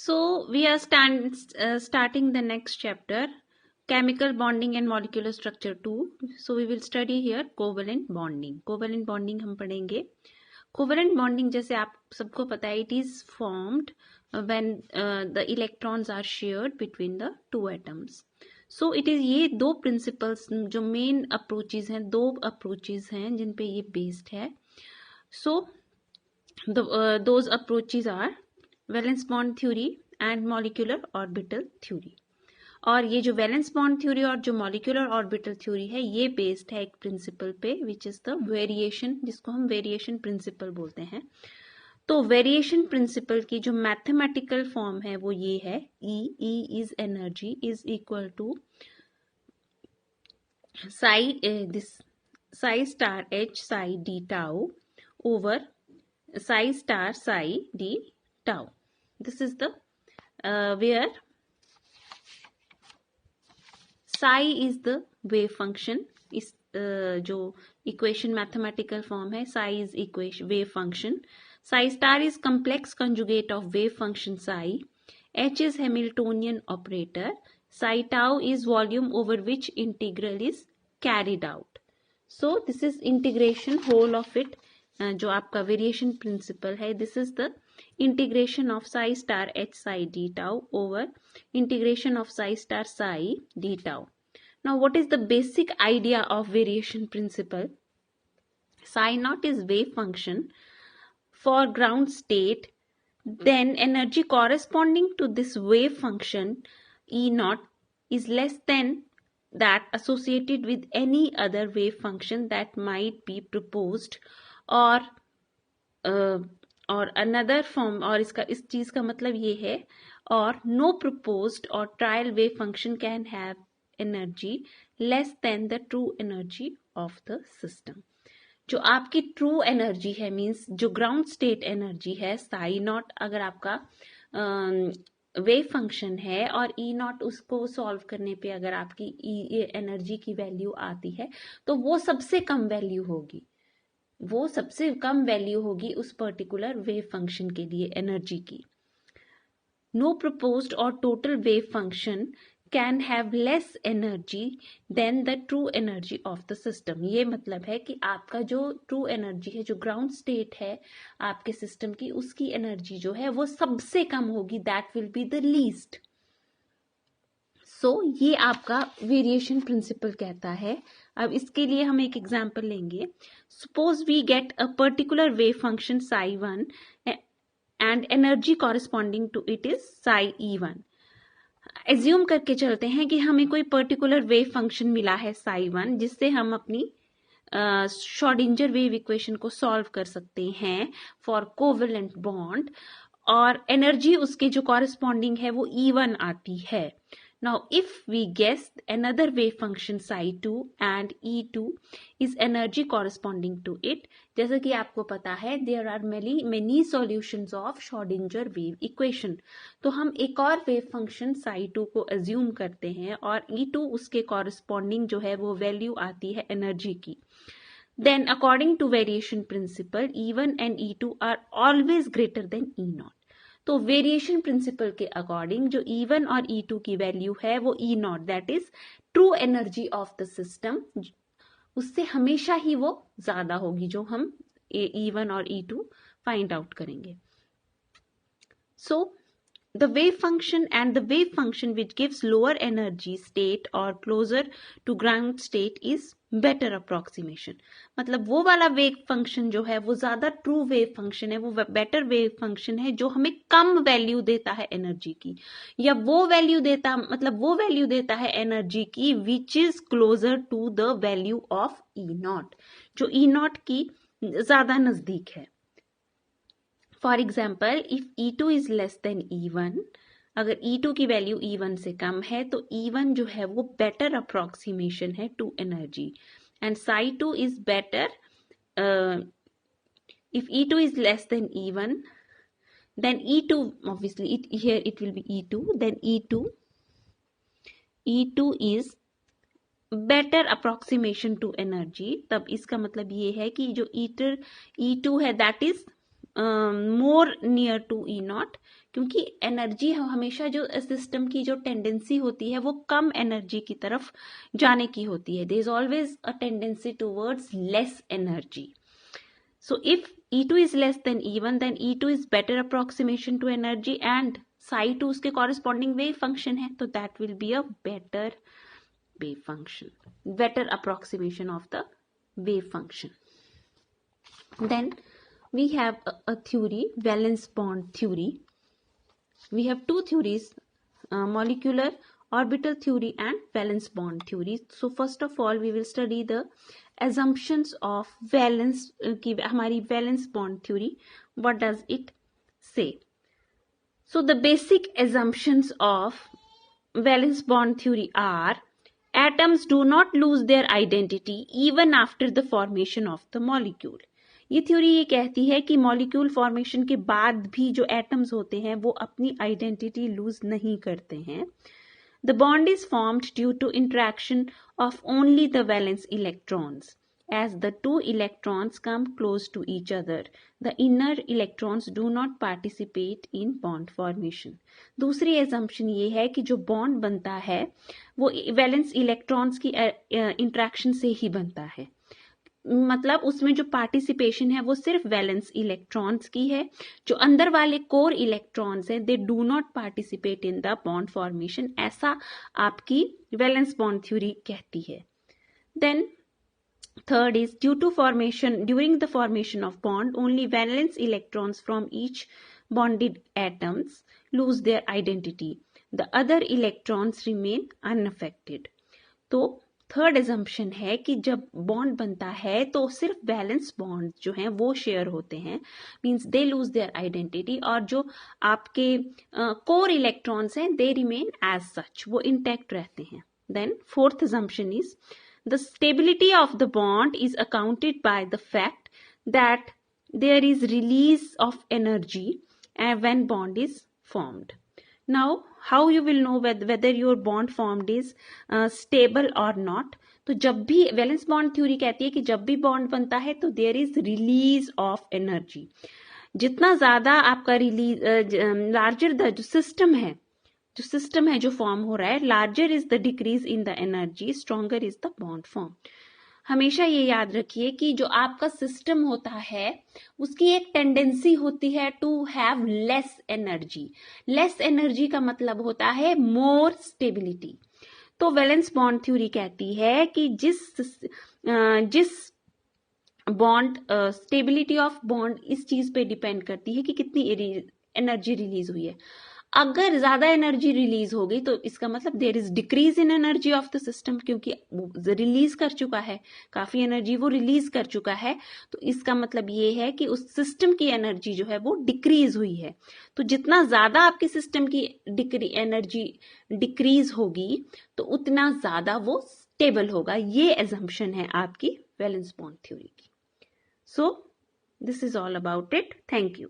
So we are starting the next chapter, chemical bonding and molecular structure 2. So we will study here covalent bonding. Covalent bonding हम पढ़ेंगे. Covalent bonding जैसे आप सबको पता है, it is formed when the electrons are shared between the two atoms. So it is ये दो principles जो main approaches हैं, दो approaches हैं जिन पे ये based है. So those approaches are valence bond theory and molecular orbital theory. और ये जो वैलेंस बॉन्ड थ्योरी और जो मॉलिक्यूलर ऑर्बिटल थ्योरी है ये बेस्ड है एक प्रिंसिपल पे विच इज द वेरिएशन, जिसको हम वेरिएशन प्रिंसिपल बोलते हैं. तो वेरिएशन प्रिंसिपल की जो मैथमेटिकल फॉर्म है वो ये है, E is energy is equal to psi star H psi d tau over psi star psi d tau. This is the where psi is the wave function. इस जो equation mathematical form है, psi is equation wave function. Psi star is complex conjugate of wave function psi. H is Hamiltonian operator. Psi tau is volume over which integral is carried out. So this is integration whole of it. जो आपका variation principle है, this is the integration of psi star H psi d tau over integration of psi star psi d tau. Now what is the basic idea of variation principle? Psi naught is wave function for ground state, then energy corresponding to this wave function E naught is less than that associated with any other wave function that might be proposed और another form. और इसका इस चीज का मतलब ये है, और नो प्रपोज्ड और trial wave function can have energy less than the true energy of the system. जो आपकी ट्रू एनर्जी है, मींस जो ग्राउंड स्टेट एनर्जी है साई नॉट, अगर आपका वेव फंक्शन है और ई नॉट उसको सॉल्व करने पे अगर आपकी एनर्जी की वैल्यू आती है तो वो सबसे कम वैल्यू होगी, वो सबसे कम वैल्यू होगी उस पर्टिकुलर वेव फंक्शन के लिए एनर्जी की. नो प्रपोज्ड और total wave function can have less energy than the true energy of the system. ये मतलब है कि आपका जो ट्रू एनर्जी है, जो ग्राउंड स्टेट है आपके सिस्टम की, उसकी एनर्जी जो है वो सबसे कम होगी, that will be the least. So ये आपका वेरिएशन प्रिंसिपल कहता है. अब इसके लिए हम एक एग्जांपल लेंगे. Suppose we get a particular wave function psi 1 and energy corresponding to it is psi E1. Assume करके चलते हैं कि हमें कोई पर्टिकुलर वेव फंक्शन मिला है साई 1, जिससे हम अपनी श्रोडिंगर वेव इक्वेशन को सॉल्व कर सकते हैं फॉर कोवेलेंट बॉन्ड, और एनर्जी उसके जो कॉरेस्पॉन्डिंग है वो E1 आती है. Now, if we guess another wave function psi 2 and E2 is energy corresponding to it, जैसा कि आपको पता है there are many solutions of Schrodinger wave equation. तो हम एक और wave function psi 2 को assume करते हैं और E2 उसके corresponding जो है वो value आती है energy की. Then according to variation principle, E1 and E2 are always greater than E0. तो वेरिएशन प्रिंसिपल के अकॉर्डिंग जो E1 और E2 की वैल्यू है वो E0, that is true energy of the system, उससे हमेशा ही वो ज्यादा होगी जो हम E1 और E2 फाइंड आउट करेंगे. सो the wave function and the wave function which gives lower energy state or closer to ground state is better approximation. मतलब वो वाला वेव फंक्शन जो है वो ज्यादा ट्रू वेव फंक्शन है, वो बेटर वेव फंक्शन है जो हमें कम वैल्यू देता है एनर्जी की, या वो वैल्यू देता है एनर्जी की which is closer to the value of E0, जो E0 की ज्यादा नजदीक है. For example if E2 is less than E1, अगर E2 की वैल्यू E1 से कम है तो E1 जो है वो बेटर अप्रोक्सीमेशन है to energy, and psi 2 is better. If E2 is less than E1 then E2 obviously here it will be E2, then E2 is better approximation to energy. तब इसका मतलब ये है कि जो E2 है that is more near to E0, क्योंकि energy हमेशा जो सिस्टम की जो टेंडेंसी होती है वो कम एनर्जी की तरफ जाने की होती है. There is always a tendency towards less energy. So if E2 is less than E1, then E2 is better approximation to energy and psi2 उसके corresponding wave function है, तो that will be a better wave function, better approximation of the wave function. Then we have a theory, valence bond theory. We have two theories, molecular orbital theory and valence bond theory. So first of all we will study the assumptions of valence की हमारी valence bond theory. What does it say? So the basic assumptions of valence bond theory are: atoms do not lose their identity even after the formation of the molecule. ये theory ये कहती है कि molecule formation के बाद भी जो atoms होते हैं वो अपनी आइडेंटिटी लूज नहीं करते हैं. The bond is formed due to interaction of only the valence electrons. As the two electrons come close to each other, the inner electrons do not participate in bond formation. दूसरी assumption ये है कि जो bond बनता है वो valence electrons की interaction से ही बनता है. मतलब उसमें जो पार्टिसिपेशन है वो सिर्फ वैलेंस इलेक्ट्रॉन्स की है. जो अंदर वाले कोर इलेक्ट्रॉन्स हैं they do not participate in the bond formation. ऐसा आपकी वैलेंस बॉन्ड थ्योरी कहती है. Then third is due to formation during the formation of bond only valence electrons from each bonded atoms lose their identity. The other electrons remain unaffected. तो third assumption है कि जब bond बनता है तो सिर्फ बैलेंस बॉन्ड जो हैं वो शेयर होते हैं, means they lose their identity, और जो आपके कोर इलेक्ट्रॉन्स हैं दे रिमेन एज सच, वो इंटैक्ट रहते हैं. Then fourth assumption is the stability of the bond is accounted by the fact that there is release of energy when bond is formed. Now, how you will know whether your bond formed is stable or not? तो जब भी valence bond theory कहती है कि जब भी bond बनता है तो there is release of energy. जितना ज्यादा आपका रिलीज लार्जर द जो सिस्टम है जो फॉर्म हो रहा है, larger is the decrease in the energy, stronger is the bond form. हमेशा ये याद रखिए कि जो आपका सिस्टम होता है उसकी एक टेंडेंसी होती है to have less energy. Less energy का मतलब होता है मोर स्टेबिलिटी. तो वैलेंस बॉन्ड थ्योरी कहती है कि जिस बॉन्ड स्टेबिलिटी ऑफ बॉन्ड इस चीज पे डिपेंड करती है कि कितनी एनर्जी रिलीज हुई है. अगर ज्यादा एनर्जी रिलीज होगी तो इसका मतलब there is decrease in energy of the system, क्योंकि रिलीज कर चुका है, काफी एनर्जी वो रिलीज कर चुका है. तो इसका मतलब ये है कि उस सिस्टम की एनर्जी जो है वो डिक्रीज हुई है. तो जितना ज्यादा आपके सिस्टम की एनर्जी डिक्रीज होगी तो उतना ज्यादा वो स्टेबल होगा. ये एजम्पशन है आपकी वैलेंस बॉन्ड थ्योरी की. So this is all about it. Thank you.